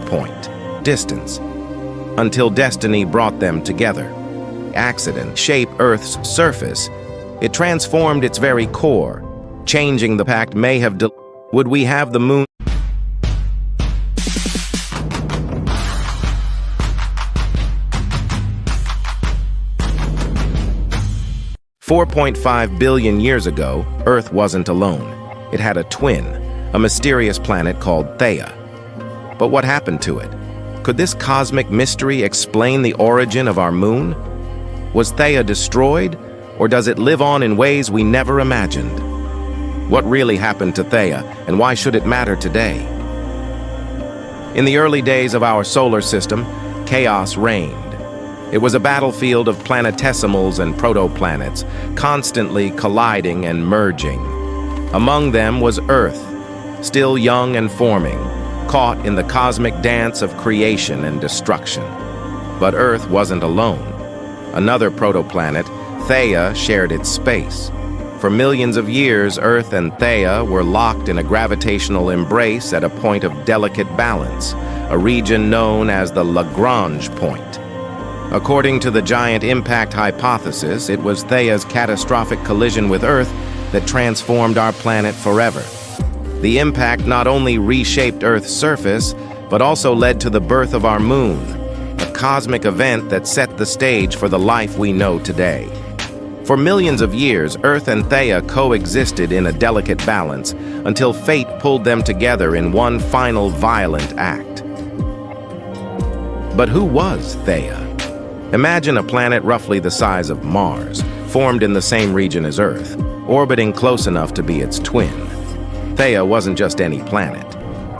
point, distance, until destiny brought them together. Accident shaped Earth's surface. It transformed its very core, changing the pact may have would we have the moon 4.5 billion years ago, Earth wasn't alone. It had a twin, a mysterious planet called Theia. But what happened to it? Could this cosmic mystery explain the origin of our moon? Was Theia destroyed, or does it live on in ways we never imagined? What really happened to Theia, and why should it matter today? In the early days of our solar system, chaos reigned. It was a battlefield of planetesimals and protoplanets, constantly colliding and merging. Among them was Earth, still young and forming, caught in the cosmic dance of creation and destruction. But Earth wasn't alone. Another protoplanet, Theia, shared its space. For millions of years, Earth and Theia were locked in a gravitational embrace at a point of delicate balance, a region known as the Lagrange point. According to the giant impact hypothesis, it was Theia's catastrophic collision with Earth that transformed our planet forever. The impact not only reshaped Earth's surface, but also led to the birth of our moon, a cosmic event that set the stage for the life we know today. For millions of years, Earth and Theia coexisted in a delicate balance until fate pulled them together in one final violent act. But who was Theia? Imagine a planet roughly the size of Mars, formed in the same region as Earth, orbiting close enough to be its twin. Theia wasn't just any planet.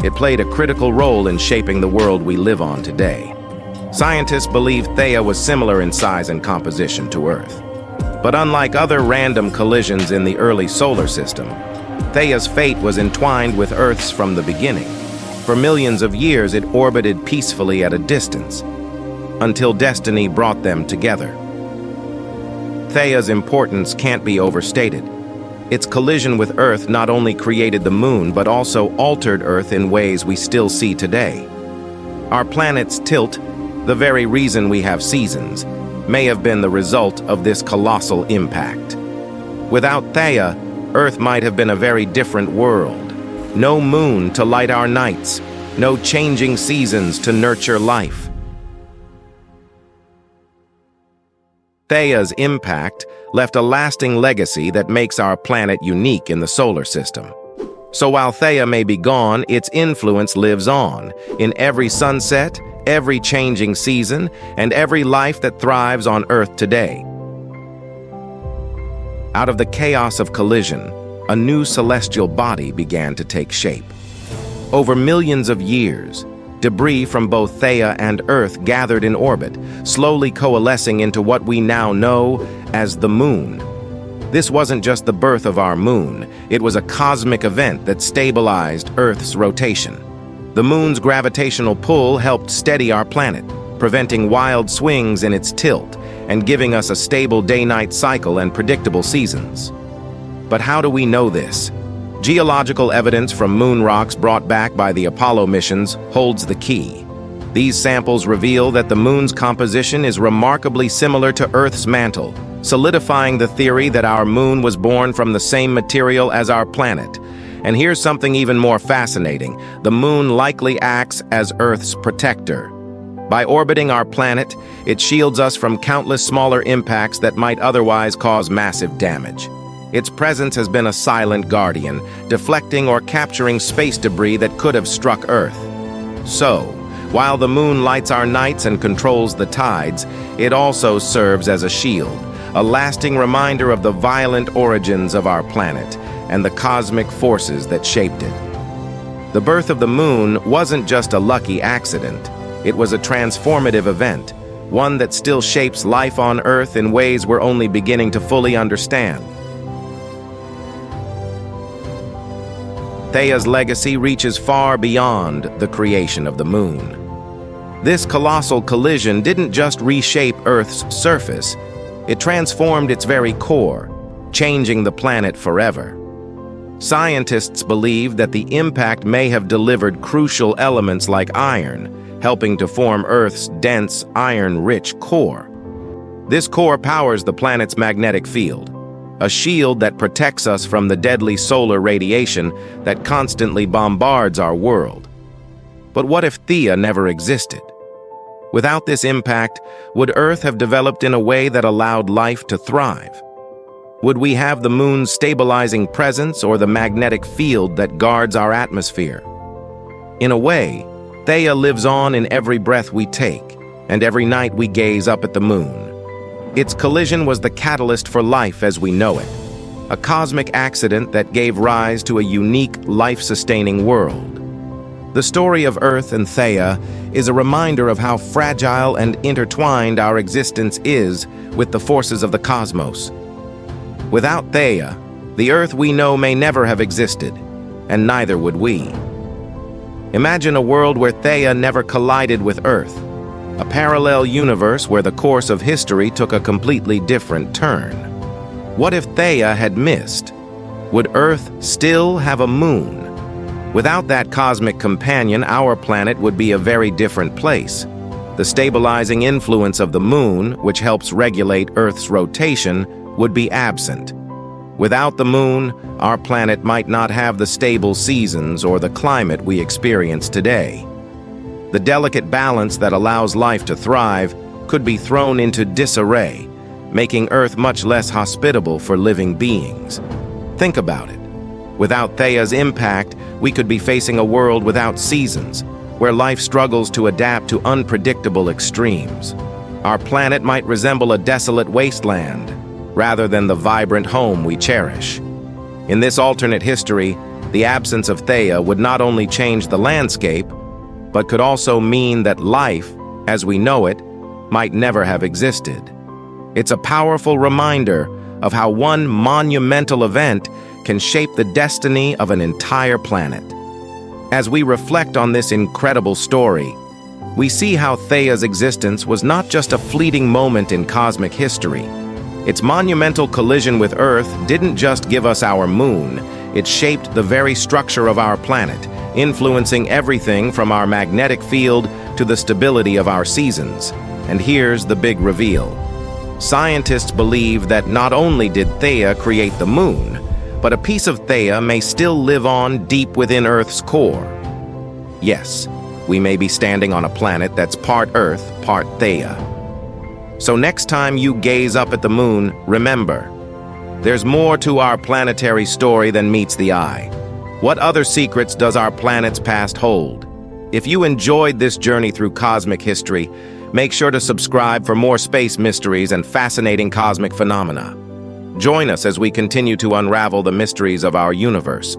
It played a critical role in shaping the world we live on today. Scientists believe Theia was similar in size and composition to Earth. But unlike other random collisions in the early solar system, Theia's fate was entwined with Earth's from the beginning. For millions of years, it orbited peacefully at a distance, until destiny brought them together. Theia's importance can't be overstated. Its collision with Earth not only created the moon, but also altered Earth in ways we still see today. Our planet's tilt, the very reason we have seasons, may have been the result of this colossal impact. Without Theia, Earth might have been a very different world. No moon to light our nights, no changing seasons to nurture life. Theia's impact left a lasting legacy that makes our planet unique in the solar system. So while Theia may be gone, its influence lives on in every sunset, every changing season, and every life that thrives on Earth today. Out of the chaos of collision, a new celestial body began to take shape. Over millions of years, debris from both Theia and Earth gathered in orbit, slowly coalescing into what we now know as the Moon. This wasn't just the birth of our moon, it was a cosmic event that stabilized Earth's rotation. The moon's gravitational pull helped steady our planet, preventing wild swings in its tilt and giving us a stable day-night cycle and predictable seasons. But how do we know this? Geological evidence from moon rocks brought back by the Apollo missions holds the key. These samples reveal that the moon's composition is remarkably similar to Earth's mantle, solidifying the theory that our moon was born from the same material as our planet. And here's something even more fascinating. The moon likely acts as Earth's protector. By orbiting our planet, it shields us from countless smaller impacts that might otherwise cause massive damage. Its presence has been a silent guardian, deflecting or capturing space debris that could have struck Earth. So, while the moon lights our nights and controls the tides, it also serves as a shield, a lasting reminder of the violent origins of our planet and the cosmic forces that shaped it. The birth of the moon wasn't just a lucky accident. It was a transformative event, one that still shapes life on Earth in ways we're only beginning to fully understand. Theia's legacy reaches far beyond the creation of the moon. This colossal collision didn't just reshape Earth's surface, it transformed its very core, changing the planet forever. Scientists believe that the impact may have delivered crucial elements like iron, helping to form Earth's dense, iron-rich core. This core powers the planet's magnetic field, a shield that protects us from the deadly solar radiation that constantly bombards our world. But what if Theia never existed? Without this impact, would Earth have developed in a way that allowed life to thrive? Would we have the moon's stabilizing presence or the magnetic field that guards our atmosphere? In a way, Theia lives on in every breath we take, and every night we gaze up at the moon. Its collision was the catalyst for life as we know it, a cosmic accident that gave rise to a unique, life-sustaining world. The story of Earth and Theia is a reminder of how fragile and intertwined our existence is with the forces of the cosmos. Without Theia, the Earth we know may never have existed, and neither would we. Imagine a world where Theia never collided with Earth, a parallel universe where the course of history took a completely different turn. What if Theia had missed? Would Earth still have a moon? Without that cosmic companion, our planet would be a very different place. The stabilizing influence of the moon, which helps regulate Earth's rotation, would be absent. Without the moon, our planet might not have the stable seasons or the climate we experience today. The delicate balance that allows life to thrive could be thrown into disarray, making Earth much less hospitable for living beings. Think about it. Without Theia's impact, we could be facing a world without seasons, where life struggles to adapt to unpredictable extremes. Our planet might resemble a desolate wasteland, rather than the vibrant home we cherish. In this alternate history, the absence of Theia would not only change the landscape, but could also mean that life, as we know it, might never have existed. It's a powerful reminder of how one monumental event can shape the destiny of an entire planet. As we reflect on this incredible story, we see how Theia's existence was not just a fleeting moment in cosmic history. Its monumental collision with Earth didn't just give us our moon, it shaped the very structure of our planet, influencing everything from our magnetic field to the stability of our seasons. And here's the big reveal. Scientists believe that not only did Theia create the moon, but a piece of Theia may still live on deep within Earth's core. Yes, we may be standing on a planet that's part Earth, part Theia. So next time you gaze up at the moon, remember, there's more to our planetary story than meets the eye. What other secrets does our planet's past hold? If you enjoyed this journey through cosmic history, make sure to subscribe for more space mysteries and fascinating cosmic phenomena. Join us as we continue to unravel the mysteries of our universe.